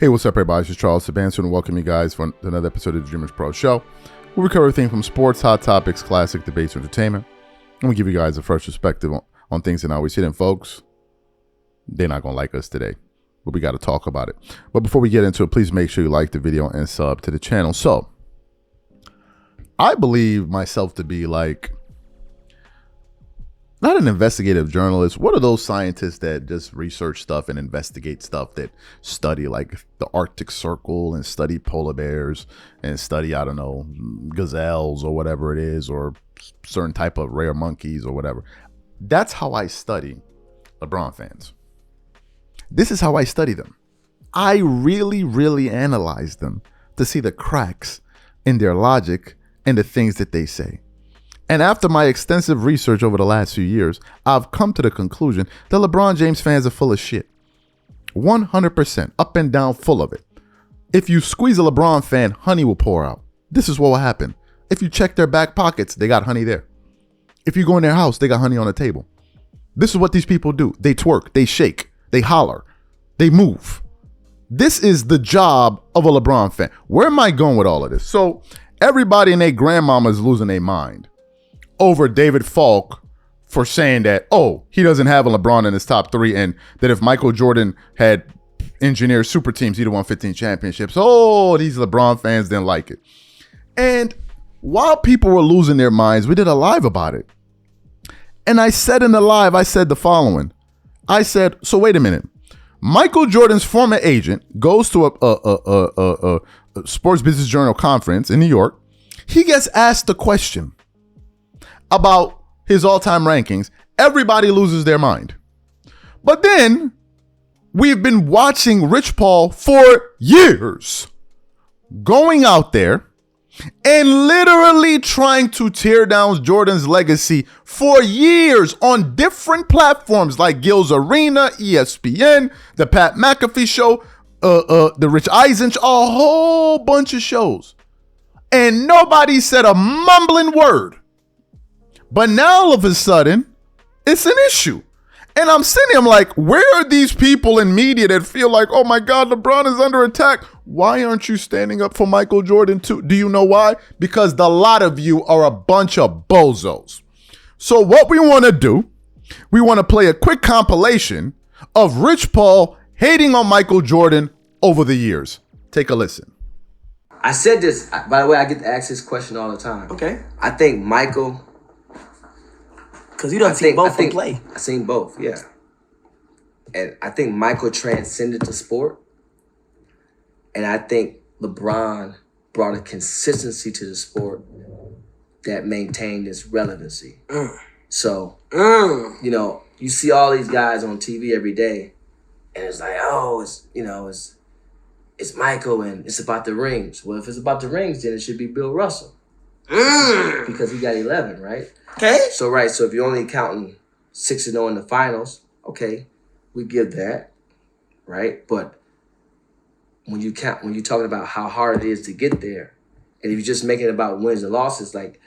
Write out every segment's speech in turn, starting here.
Hey, what's up, everybody? This is Charles Sabanson, and welcome you guys for another episode of the DREAMERSPRO show, where we cover everything from sports, hot topics, classic debates, and entertainment. And we give you guys a fresh perspective on things that always hit. And folks, they're not going to like us today, but we got to talk about it. But before we get into it, please make sure you like the video and sub to the channel. So, I believe myself to be like, not an investigative journalist. What are those scientists that just research stuff and investigate stuff, that study like the Arctic Circle and study polar bears and study, I don't know, gazelles or whatever it is, or certain type of rare monkeys or whatever. That's how I study LeBron fans. This is how I study them. I really analyze them to see the cracks in their logic and the things that they say. And after my extensive research over the last few years, I've come to the conclusion that LeBron James fans are full of shit. 100%, up and down, full of it. If you squeeze a LeBron fan, honey will pour out. This is what will happen. If you check their back pockets, they got honey there. If you go in their house, they got honey on the table. This is what these people do. They twerk, they shake, they holler, they move. This is the job of a LeBron fan. Where am I going with all of this? So everybody and their grandmama is losing their mind over David Falk for saying that, oh, he doesn't have a LeBron in his top three, and that if Michael Jordan had engineered super teams, he'd have won 15 championships. Oh, these LeBron fans didn't like it. And while people were losing their minds, we did a live about it. And I said in the live, I said the following. I said, so wait a minute. Michael Jordan's former agent goes to a Sports Business Journal conference in New York. He gets asked the question about his all-time rankings. Everybody loses their mind. But then we've been watching Rich Paul for years going out there and literally trying to tear down Jordan's legacy for years on different platforms like Gil's Arena, ESPN, the Pat McAfee show, the Rich Eisen show, a whole bunch of shows. And nobody said a mumbling word. But now all of a sudden, it's an issue. And I'm sitting, I'm like, where are these people in media that feel like, oh my God, LeBron is under attack? Why aren't you standing up for Michael Jordan too? Do you know why? Because the lot of you are a bunch of bozos. So what we want to do, we want to play a quick compilation of Rich Paul hating on Michael Jordan over the years. Take a listen. I said this, by the way, I get to ask this question all the time. Okay. I think Michael... Because you don't see both play. I seen both, yeah. And I think Michael transcended the sport. And I think LeBron brought a consistency to the sport that maintained its relevancy. So, you know, you see all these guys on TV every day, and it's like, oh, it's Michael and it's about the rings. Well, if it's about the rings, then it should be Bill Russell. Because he got 11, right? Okay. So if you're only counting 6-0 in the finals, okay, we give that, right? But when you're talking about how hard it is to get there, and if you're just making it about wins and losses, like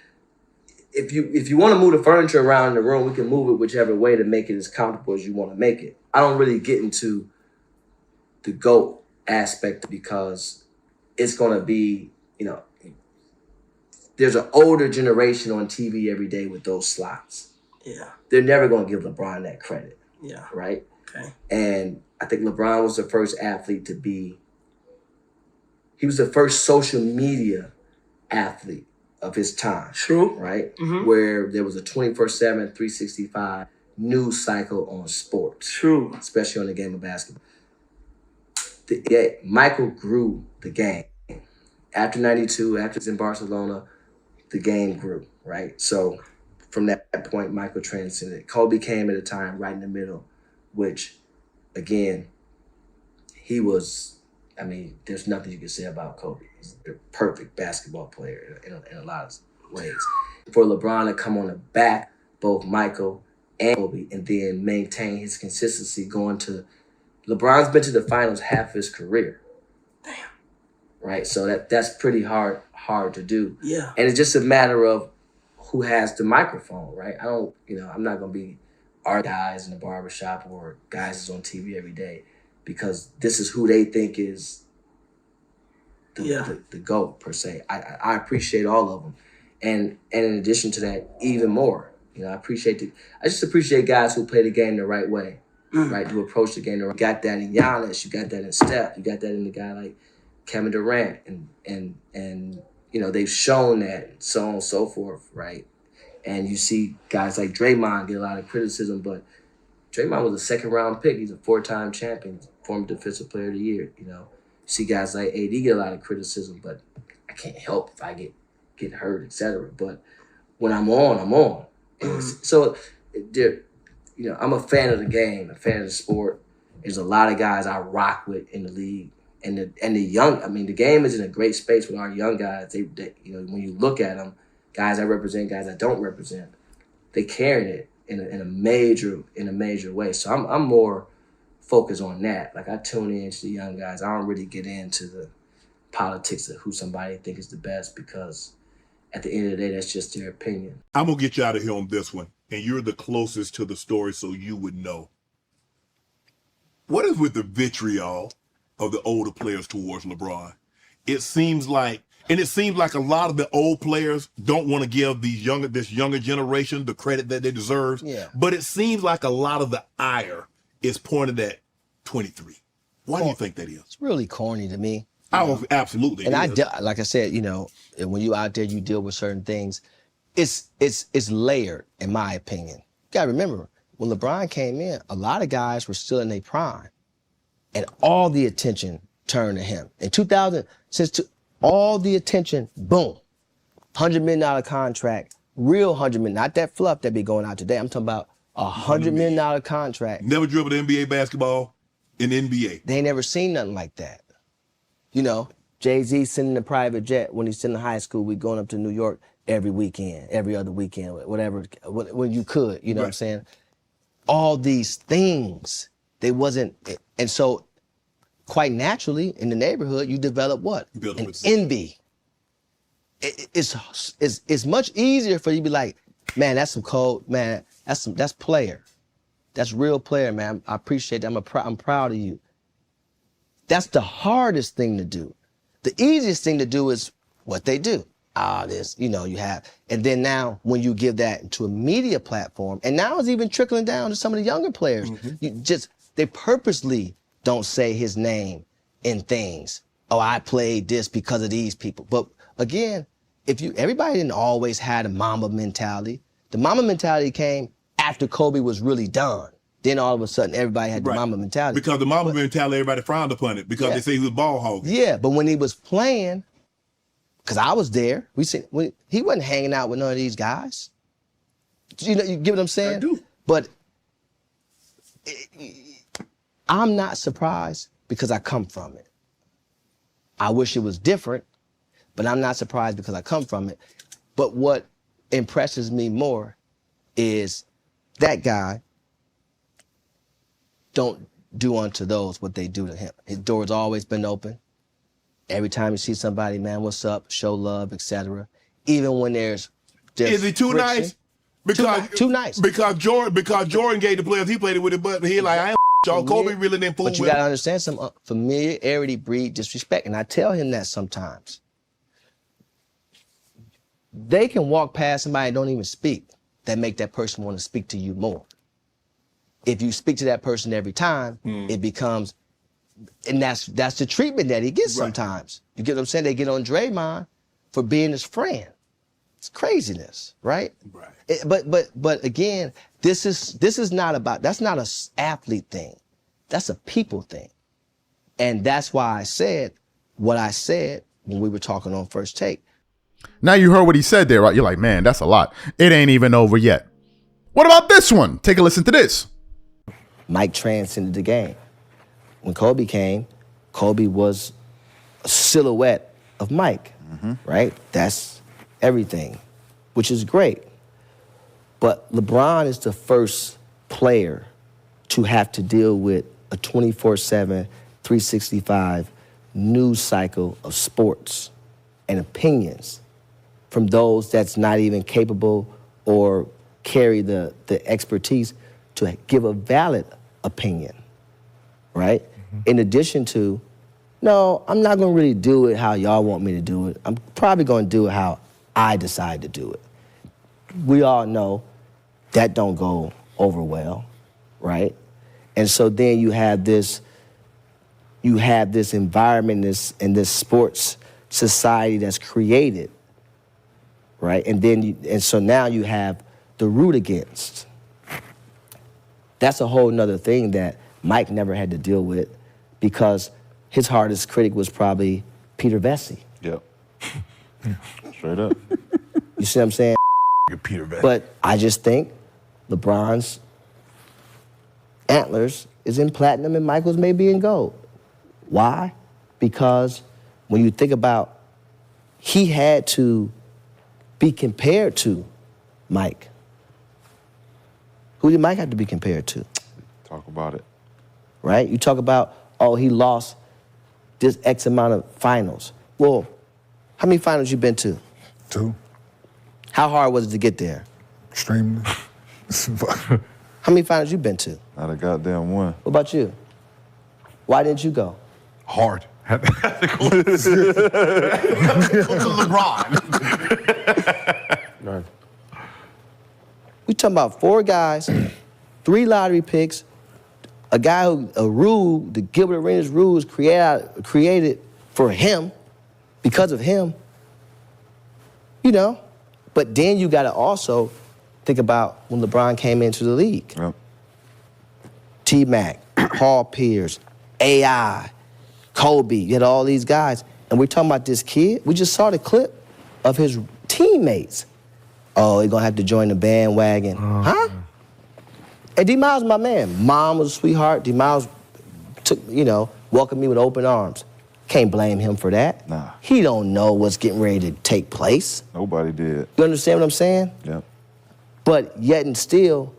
if you want to move the furniture around in the room, we can move it whichever way to make it as comfortable as you want to make it. I don't really get into the GOAT aspect because it's going to be, you know, there's an older generation on TV every day with those slots. Yeah. They're never going to give LeBron that credit. Yeah. Right? Okay. And I think LeBron was the first athlete to be, he was the first social media athlete of his time. True. Right? Mm-hmm. Where there was a 24/7, 365 news cycle on sports. True. Especially on the game of basketball. Michael grew the game. After 92, after it's in Barcelona, the game grew, right? So from that point, Michael transcended. Kobe came at a time right in the middle, which, again, he was, I mean, there's nothing you can say about Kobe. He's the perfect basketball player in a lot of ways. For LeBron to come on the back, both Michael and Kobe, and then maintain his consistency going to, LeBron's been to the finals half his career. Damn. Right, so that's pretty hard to do. Yeah. And it's just a matter of who has the microphone, right? I'm not gonna be our guys in the barbershop or guys that's on TV every day, because this is who they think is the GOAT per se. I appreciate all of them, and in addition to that, even more. You know, I just appreciate guys who play the game the right way, right? Who approach the game the right. You got that in Giannis, you got that in Steph, you got that in the guy like Kevin Durant, and you know they've shown that, and so on and so forth, right? And you see guys like Draymond get a lot of criticism, but Draymond was a second-round pick. He's a 4-time champion, former Defensive Player of the Year. You know, you see guys like AD get a lot of criticism, but I can't help if I get hurt, etc. But when I'm on, I'm on. And so, you know, I'm a fan of the game, a fan of the sport. There's a lot of guys I rock with in the league, and the young. I mean, the game is in a great space with our young guys. They you know, when you look at them, guys that represent, guys that don't represent, they carrying it in a major way. So I'm more focused on that. Like I tune in to the young guys. I don't really get into the politics of who somebody think is the best, because at the end of the day, that's just their opinion. I'm going to get you out of here on this one, and you're the closest to the story, so you would know. What is with the vitriol of the older players towards LeBron? It seems like a lot of the old players don't want to give this younger generation the credit that they deserve. Yeah. But it seems like a lot of the ire is pointed at 23. Why do you think that is? It's really corny to me. Oh, absolutely. And like I said, you know, when you out there, you deal with certain things. It's layered, in my opinion. You gotta remember, when LeBron came in, a lot of guys were still in their prime, and all the attention turned to him. In 2000, all the attention, boom, $100 million contract, real $100 million, not that fluff that be going out today. I'm talking about $100 million contract. Never dribbled NBA basketball in the NBA. They ain't never seen nothing like that. You know, Jay-Z sending a private jet when he's still in high school. We going up to New York every weekend, every other weekend, whatever, when you could, you know what I'm saying? All these things, they wasn't, and so quite naturally in the neighborhood, you develop what? An envy. It's much easier for you to be like, man, that's some cold, man, that's player. That's real player, man. I appreciate that. I'm proud of you. That's the hardest thing to do. The easiest thing to do is what they do. This, you know, you have. And then now when you give that to a media platform, and now it's even trickling down to some of the younger players, they purposely don't say his name in things. Oh, I played this because of these people. But again, everybody didn't always have the Mamba mentality. The Mamba mentality came after Kobe was really done. Then all of a sudden, everybody had the Mamba mentality. Because the Mamba mentality, everybody frowned upon it because they say he was ball hogging. Yeah, but when he was playing, because I was there, he wasn't hanging out with none of these guys. You know, you get what I'm saying? I do. But I'm not surprised because I come from it. I wish it was different, but I'm not surprised because I come from it. But what impresses me more is that guy don't do unto those what they do to him. His door's always been open. Every time you see somebody, man, what's up, show love, etc. Even when there's Is he too friction, nice? Because too nice. Because Jordan gave the players he played with it, but he like, I ain't y'all. Kobe really didn't fool with But you gotta understand, some familiarity breed disrespect, and I tell him that sometimes. They can walk past somebody and don't even speak, that make that person want to speak to you more. If you speak to that person every time, it becomes, and that's the treatment that he gets sometimes. You get what I'm saying? They get on Draymond for being his friend. It's craziness, right? Right. But again, this is not about, that's not an athlete thing. That's a people thing. And that's why I said what I said when we were talking on First Take. Now you heard what he said there, right? You're like, man, that's a lot. It ain't even over yet. What about this one? Take a listen to this. Mike transcended the game. When Kobe came, Kobe was a silhouette of Mike, right? That's everything, which is great. But LeBron is the first player to have to deal with a 24/7, 365 news cycle of sports and opinions from those that's not even capable or carry the expertise to give a valid opinion, right? In addition to no, I'm not gonna really do it how y'all want me to do it. I'm probably gonna do it how I decide to do it. We all know that don't go over well, right? And so then you have this environment in this sports society that's created, right? And so now you have the root against. That's a whole nother thing that Mike never had to deal with because his hardest critic was probably Peter Vesey. Yep. Straight up. You see what I'm saying? Peter Vesey. But I just think LeBron's antlers is in platinum and Michael's may be in gold. Why? Because when you think about, he had to be compared to Mike. Who did Mike have to be compared to? Talk about it. Right? You talk about, oh, he lost this X amount of finals. Well, how many finals you been to? 2. How hard was it to get there? Extremely. How many finals you been to? Not a goddamn one. What about you? Why didn't you go? Hard. Had to go to LeBron. We talking about 4 guys, 3 lottery picks, a rule, the Gilbert Arenas rules created for him, because of him, you know. But then you got to also think about when LeBron came into the league. Yep. T-Mac, Paul Pierce, AI, Kobe, you had all these guys. And we're talking about this kid. We just saw the clip of his teammates. Oh, he's going to have to join the bandwagon. Huh? And D-Miles, my man. Mom was a sweetheart. D-Miles welcomed me with open arms. Can't blame him for that. Nah. He don't know what's getting ready to take place. Nobody did. You understand what I'm saying? Yep. But yet and still,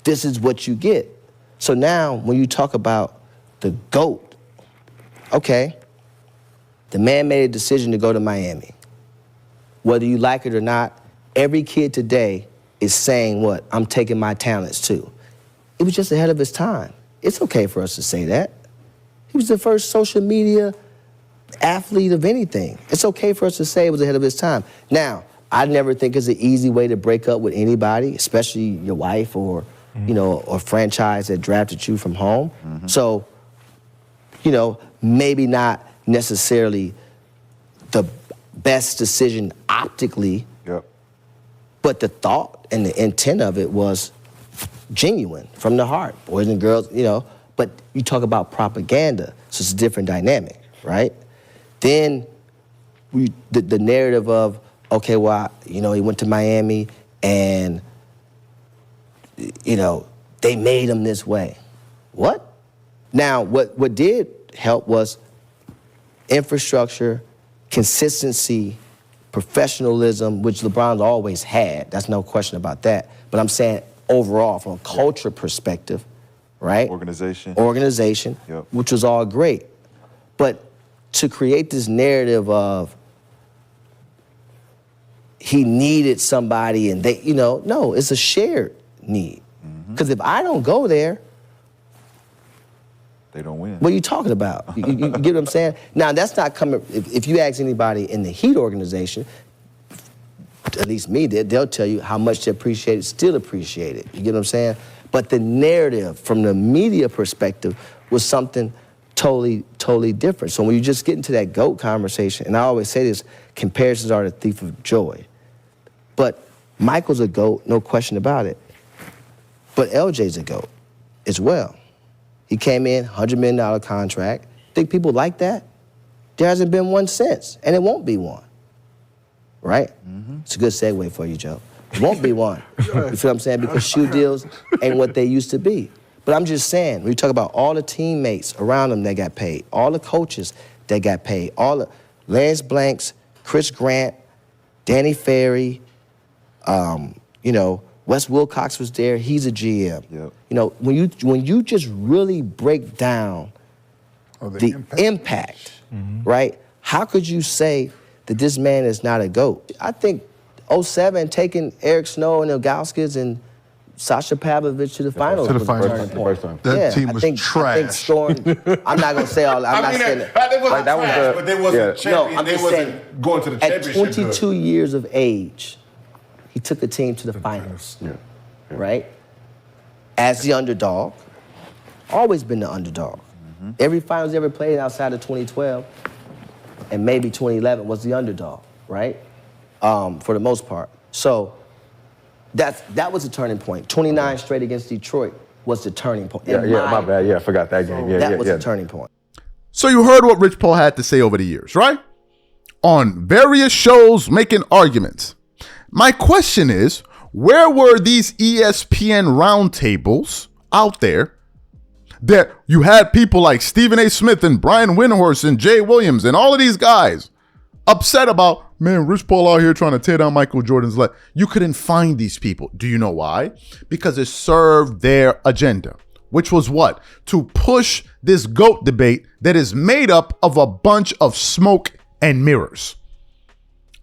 this is what you get. So now, when you talk about the GOAT, okay, the man made a decision to go to Miami. Whether you like it or not, every kid today is saying what? I'm taking my talents too. It was just ahead of his time. It's okay for us to say that. He was the first social media athlete of anything. It's okay for us to say it was ahead of his time. Now, I never think it's an easy way to break up with anybody, especially your wife or, or franchise that drafted you from home. So, maybe not necessarily the best decision optically, Yep. but the thought and the intent of it was genuine, from the heart. Boys and girls, but you talk about propaganda, so it's a different dynamic, right? Then the narrative of, okay, well, he went to Miami and, they made him this way. What? Now, what did help was infrastructure, consistency, professionalism, which LeBron's always had. That's no question about that. But I'm saying overall, from a culture perspective, right? Organization, Yep. which was all great. But to create this narrative of he needed somebody and they, no, it's a shared need. Because if I don't go there, They don't win. what are you talking about? You get what I'm saying? Now, that's not coming, if you ask anybody in the Heat organization, at least me, they'll tell you how much they appreciate it, still appreciate it. You get what I'm saying? But the narrative from the media perspective was something totally, totally different. So when you just get into that GOAT conversation, and I always say this, comparisons are the thief of joy. But Michael's a GOAT, no question about it. But LJ's a GOAT as well. He came in, $100 million contract. Think people like that? There hasn't been one since, and it won't be one. Right? It's a good segue for you, Joe. It won't be one. You feel what I'm saying? Because shoe deals ain't what they used to be. But I'm just saying, when you talk about all the teammates around him that got paid, all the coaches that got paid, all the Lance Blanks, Chris Grant, Danny Ferry, Wes Wilcox was there. He's a GM. Yep. When you just really break down the impact, right? How could you say that this man is not a GOAT? I think 07 taking Eric Snow and the Ilgauskas and Sasha Pavlovich to the finals To the was finals. a turning point. First time. That team I was think trash. scoring. I'm not gonna say all. I'm not saying that. They wasn't Like, that was trash, the- but they wasn't yeah. champion. No, I'm they just wasn't saying, going to the At championship. 22 years of age, he took the team to the finals. Yeah. Right? As the underdog, always been the underdog. Every finals he ever played outside of 2012 and maybe 2011 was the underdog, right? For the most part. So that was a turning point. 29 straight against Detroit was the turning point. Yeah, my bad. Yeah, I forgot that game. Yeah, That was yeah. a turning point. So you heard what Rich Paul had to say over the years, right? On various shows making arguments. My question is, where were these ESPN roundtables out there that you had people like Stephen A. Smith and Brian Windhorst and Jay Williams and all of these guys upset about, man, Rich Paul out here trying to tear down Michael Jordan's leg. You couldn't find these people. Do you know why? Because it served their agenda, which was what? To push this GOAT debate that is made up of a bunch of smoke and mirrors.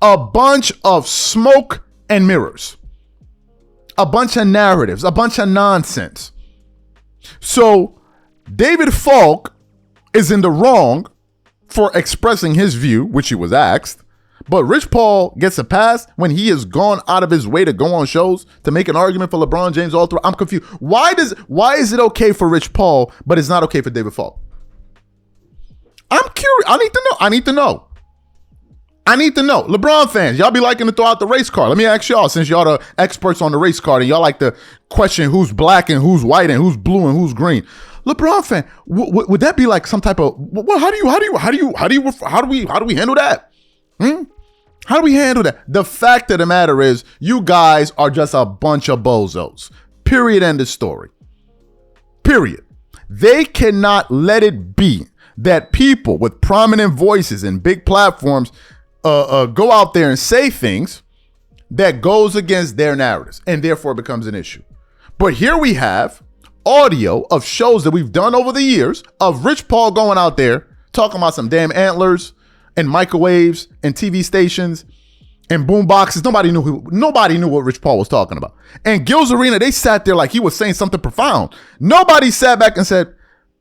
A bunch of smoke and mirrors. A bunch of narratives, a bunch of nonsense. So David Falk is in the wrong for expressing his view, which he was asked. But Rich Paul gets a pass when he has gone out of his way to go on shows to make an argument for LeBron James all through. I'm confused. Why is it okay for Rich Paul, but it's not okay for David Falk? I'm curious. I need to know. LeBron fans, y'all be liking to throw out the race card. Let me ask y'all, since y'all the experts on the race card and y'all like to question who's black and who's white and who's blue and who's green. LeBron fan, would that be like some type of? Well, how do we handle that? How do we handle that? The fact of the matter is, you guys are just a bunch of bozos. Period. End of story. Period. They cannot let it be that people with prominent voices and big platforms go out there and say things that goes against their narratives and therefore becomes an issue. But here we have audio of shows that we've done over the years of Rich Paul going out there talking about some damn antlers and microwaves and TV stations and boom boxes. Nobody knew what Rich Paul was talking about. And Gil's Arena, they sat there like he was saying something profound. Nobody sat back and said,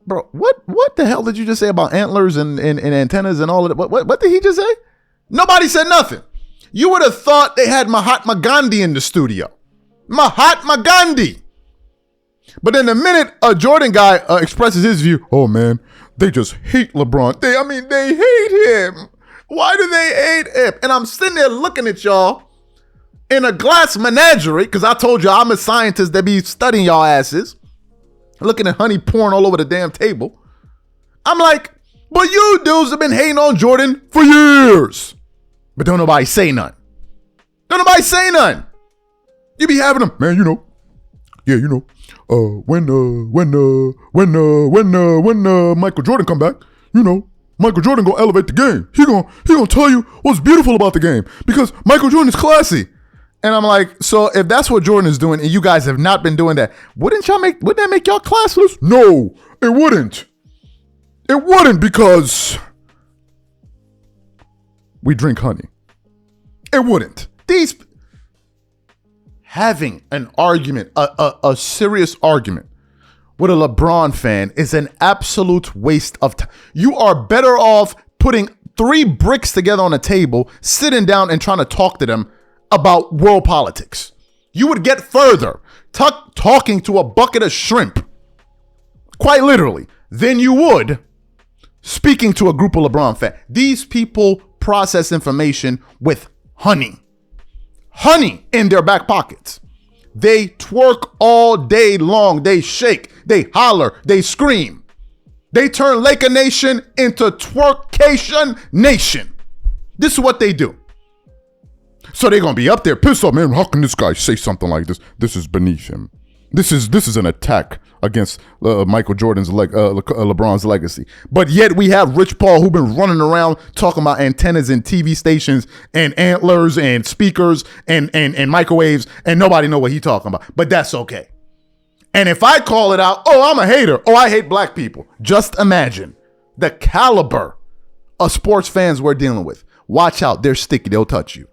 bro, what the hell did you just say about antlers and antennas and all of that? What did he just say? Nobody said nothing. You would have thought they had Mahatma Gandhi in the studio. Mahatma Gandhi. But in the minute a Jordan guy expresses his view, oh man, they just hate LeBron. They hate him. Why do they hate him? And I'm sitting there looking at y'all in a glass menagerie, because I told you I'm a scientist that be studying y'all asses, looking at honey porn all over the damn table. I'm like, but you dudes have been hating on Jordan for years. But don't nobody say none. You be having them, man, when Michael Jordan come back, Michael Jordan gonna elevate the game. He gonna tell you what's beautiful about the game because Michael Jordan is classy. And I'm like, so if that's what Jordan is doing and you guys have not been doing that, wouldn't that make y'all classless? No, it wouldn't. It wouldn't, because we drink honey. It wouldn't. Having an argument, a serious argument with a LeBron fan is an absolute waste of time. You are better off putting 3 bricks together on a table, sitting down and trying to talk to them about world politics. You would get further talking to a bucket of shrimp, quite literally, than you would speaking to a group of LeBron fans. These people process information with honey in their back pockets. They twerk all day long. They shake, they holler, they scream. They turn Laker Nation into Twerkation Nation. This is what they do. So they're gonna be up there pissed off, man. How can this guy say something like this? This is beneath him. This is an attack against Michael Jordan's LeBron's legacy. But yet we have Rich Paul, who been running around talking about antennas and TV stations and antlers and speakers and microwaves, and nobody know what he talking about. But that's okay. And if I call it out, oh, I'm a hater. Oh, I hate black people. Just imagine the caliber of sports fans we're dealing with. Watch out, they're sticky. They'll touch you.